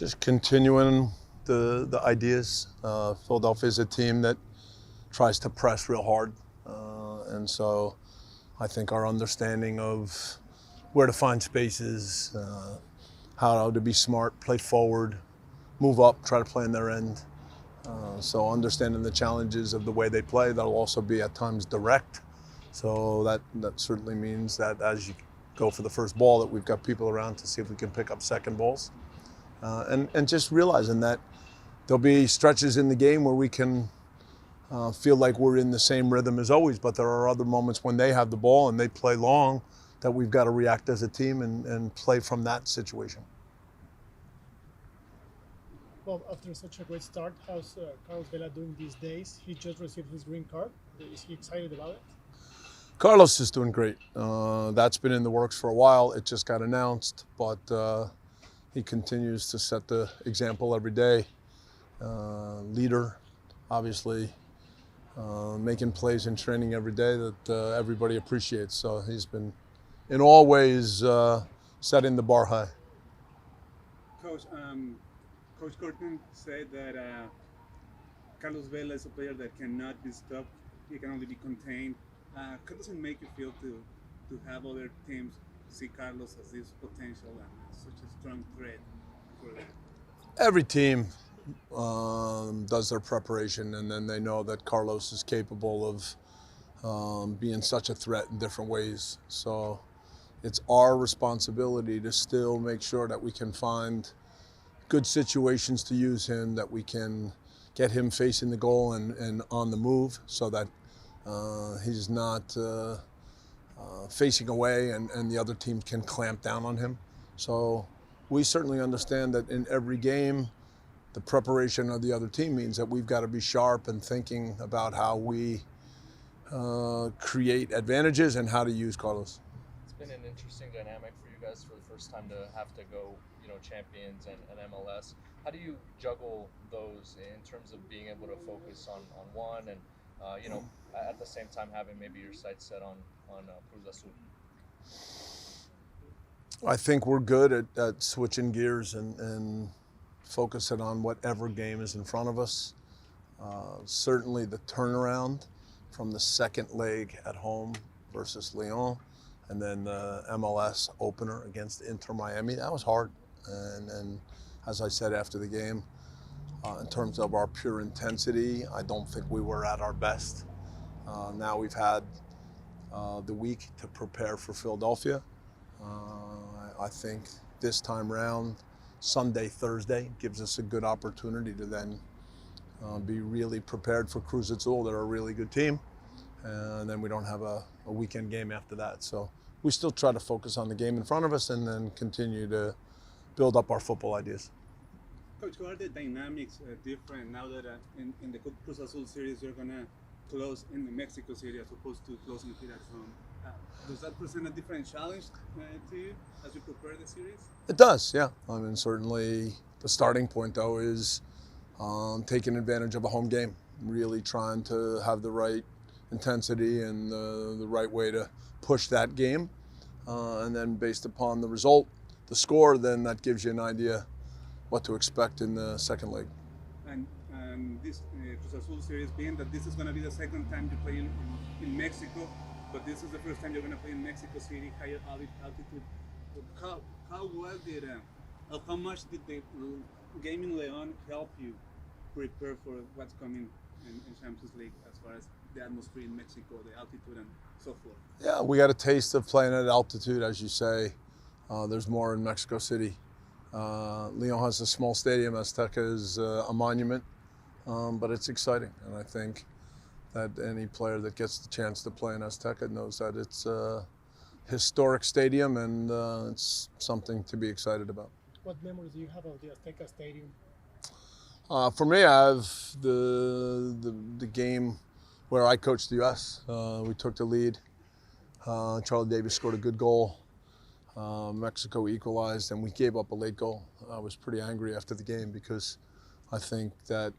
Just continuing the ideas. Philadelphia is a team that tries to press real hard. And so I think our understanding of where to find spaces, how to be smart, play forward, move up, try to play in their end. So understanding the challenges of the way they play, that'll also be at times direct. So that certainly means that as you go for the first ball, that we've got people around to see if we can pick up second balls. And just realizing that there'll be stretches in the game where we can feel like we're in the same rhythm as always, but there are other moments when they have the ball and they play long that we've got to react as a team and play from that situation. Well, after such a great start, how's Carlos Vela doing these days? He just received his green card. Is he excited about it? Carlos is doing great. That's been in the works for a while. It just got announced, but he continues to set the example every day. Leader, obviously, making plays in training every day that everybody appreciates. So he's been, in all ways, setting the bar high. Coach Curtin said that Carlos Vela is a player that cannot be stopped. He can only be contained. How does it make you feel to have other teams see Carlos as this potential and such a strong threat for them? Every team does their preparation, and then they know that Carlos is capable of being such a threat in different ways. So it's our responsibility to still make sure that we can find good situations to use him, that we can get him facing the goal and on the move so that he's not facing away and the other team can clamp down on him. So we certainly understand that in every game, the preparation of the other team means that we've got to be sharp and thinking about how we create advantages and how to use Carlos. It's been an interesting dynamic for you guys for the first time to have to go, Champions and MLS. How do you juggle those in terms of being able to focus on one and, at the same time having maybe your sights set on Cruz Azul? I think we're good at switching gears and focusing on whatever game is in front of us. Certainly the turnaround from the second leg at home versus Lyon and then the MLS opener against Inter Miami, that was hard. And as I said after the game, in terms of our pure intensity, I don't think we were at our best. Now we've had the week to prepare for Philadelphia. I think this time round, Sunday, Thursday, gives us a good opportunity to then be really prepared for Cruz Azul. They're a really good team. And then we don't have a weekend game after that. So we still try to focus on the game in front of us and then continue to build up our football ideas. Coach, how are the dynamics different now that in the Cruz Azul series you're going to close in the Mexico City as opposed to closing here at home? Does that present a different challenge to you as you prepare the series? It does, yeah. I mean, certainly the starting point, though, is taking advantage of a home game, really trying to have the right intensity and the right way to push that game. And then based upon the result, the score, then that gives you an idea what to expect in the second leg. And this Cruz Azul series, being that this is going to be the second time you play in Mexico, but this is the first time you're going to play in Mexico City, higher altitude. How much did the game in León help you prepare for what's coming in Champions League as far as the atmosphere in Mexico, the altitude and so forth? Yeah, we got a taste of playing at altitude, as you say. There's more in Mexico City. León has a small stadium. Azteca is a monument, but it's exciting. And I think that any player that gets the chance to play in Azteca knows that it's a historic stadium and it's something to be excited about. What memories do you have of the Azteca Stadium? For me, I have the game where I coached the U.S. We took the lead. Charlie Davis scored a good goal. Mexico equalized and we gave up a late goal. I was pretty angry after the game because I think that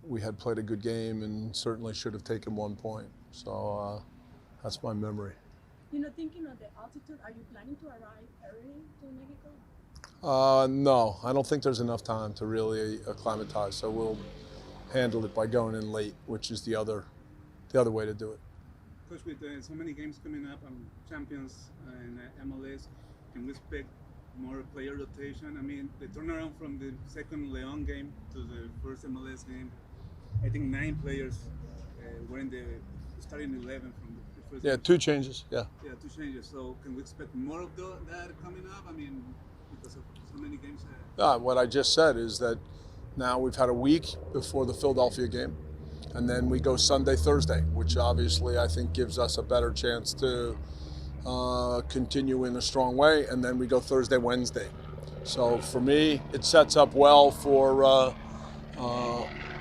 we had played a good game and certainly should have taken 1 point. So that's my memory. Thinking of the altitude, are you planning to arrive early to Mexico? No, I don't think there's enough time to really acclimatize. So we'll handle it by going in late, which is the other way to do it. Coach, with so many games coming up, Champions and MLS, can we expect more player rotation? I mean, the turnaround from the second Leon game to the first MLS game, I think 9 players were in the starting 11 from the first. Yeah, game. 2 changes. Yeah. Yeah, 2 changes. So can we expect more of that coming up? I mean, because of so many games. What I just said is that now we've had a week before the Philadelphia game, and then we go Sunday, Thursday, which obviously I think gives us a better chance to continue in a strong way, and then we go Thursday, Wednesday. So for me, it sets up well for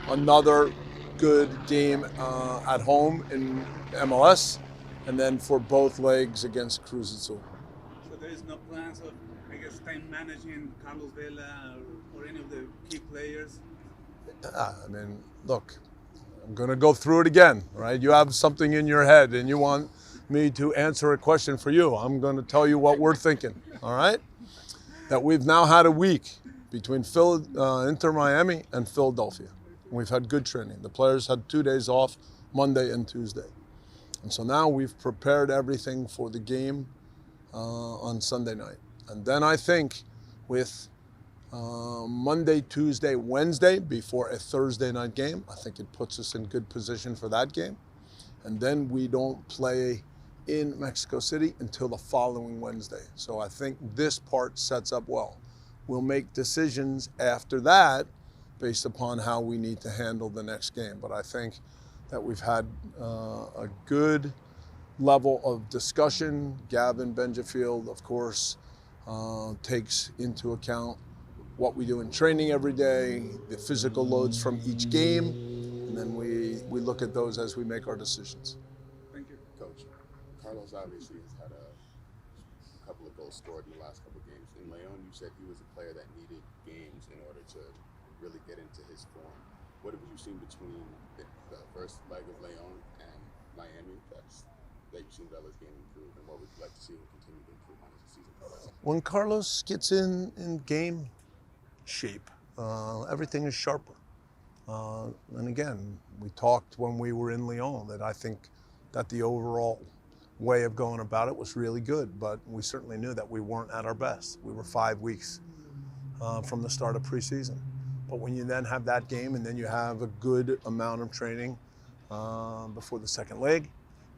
another good game at home in MLS, and then for both legs against Cruz Azul. So there is no plans of, I guess, time managing Carlos Vela or any of the key players? I mean, look, I'm going to go through it again, right? You have something in your head and you want me to answer a question for you. I'm going to tell you what we're thinking, all right? That we've now had a week between Inter Miami and Philadelphia. We've had good training. The players had 2 days off, Monday and Tuesday. And so now we've prepared everything for the game on Sunday night. And then I think with Monday, Tuesday, Wednesday before a Thursday night game, I think it puts us in good position for that game. And then we don't play in Mexico City until the following Wednesday. So I think this part sets up well. We'll make decisions after that based upon how we need to handle the next game. But I think that we've had a good level of discussion. Gavin Benjafield, of course, takes into account what we do in training every day, the physical loads from each game, and then we look at those as we make our decisions. Thank you. Coach, Carlos obviously has had a couple of goals scored in the last couple of games. In Leon, you said he was a player that needed games in order to really get into his form. What have you seen between the first leg of Leon and Miami that you've seen Vela's game improve, and what would you like to see him continue to improve on as the season progresses? When Carlos gets in game shape, everything is sharper. And again, we talked when we were in Lyon that I think that the overall way of going about it was really good, but we certainly knew that we weren't at our best. We were 5 weeks from the start of preseason. But when you then have that game and then you have a good amount of training before the second leg,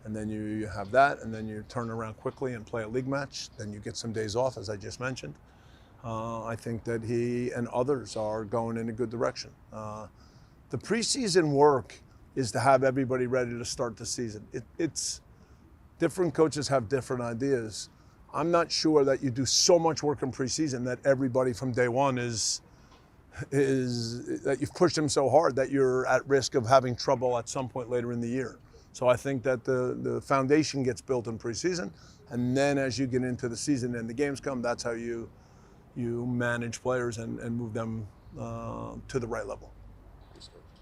and then you have that, and then you turn around quickly and play a league match, then you get some days off, as I just mentioned. I think that he and others are going in a good direction. The preseason work is to have everybody ready to start the season. It's different coaches have different ideas. I'm not sure that you do so much work in preseason that everybody from day one is that you've pushed them so hard that you're at risk of having trouble at some point later in the year. So I think that the foundation gets built in preseason, and then as you get into the season and the games come, that's how you manage players and move them to the right level.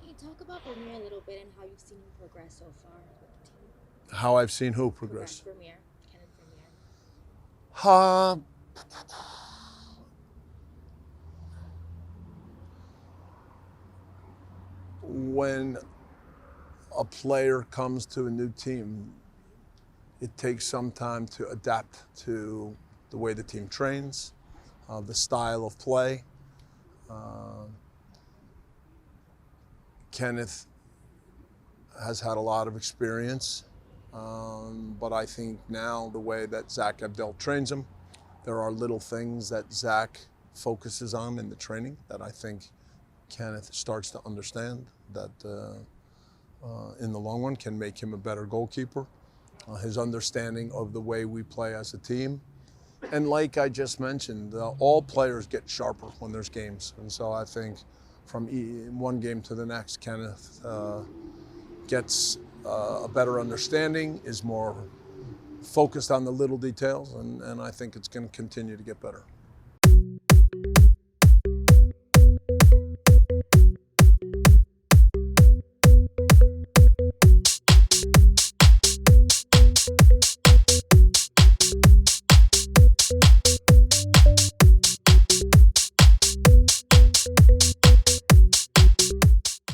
Can you talk about Vermeer a little bit and how you've seen him progress so far with the team? How I've seen who progress? Vermeer, Kenneth Vermeer. When a player comes to a new team, it takes some time to adapt to the way the team trains, the style of play. Kenneth has had a lot of experience, but I think now the way that Zach Abdel trains him, there are little things that Zach focuses on in the training that I think Kenneth starts to understand that in the long run can make him a better goalkeeper. His understanding of the way we play as a team. And like I just mentioned, all players get sharper when there's games. And so I think from one game to the next, Kenneth gets a better understanding, is more focused on the little details, and I think it's going to continue to get better.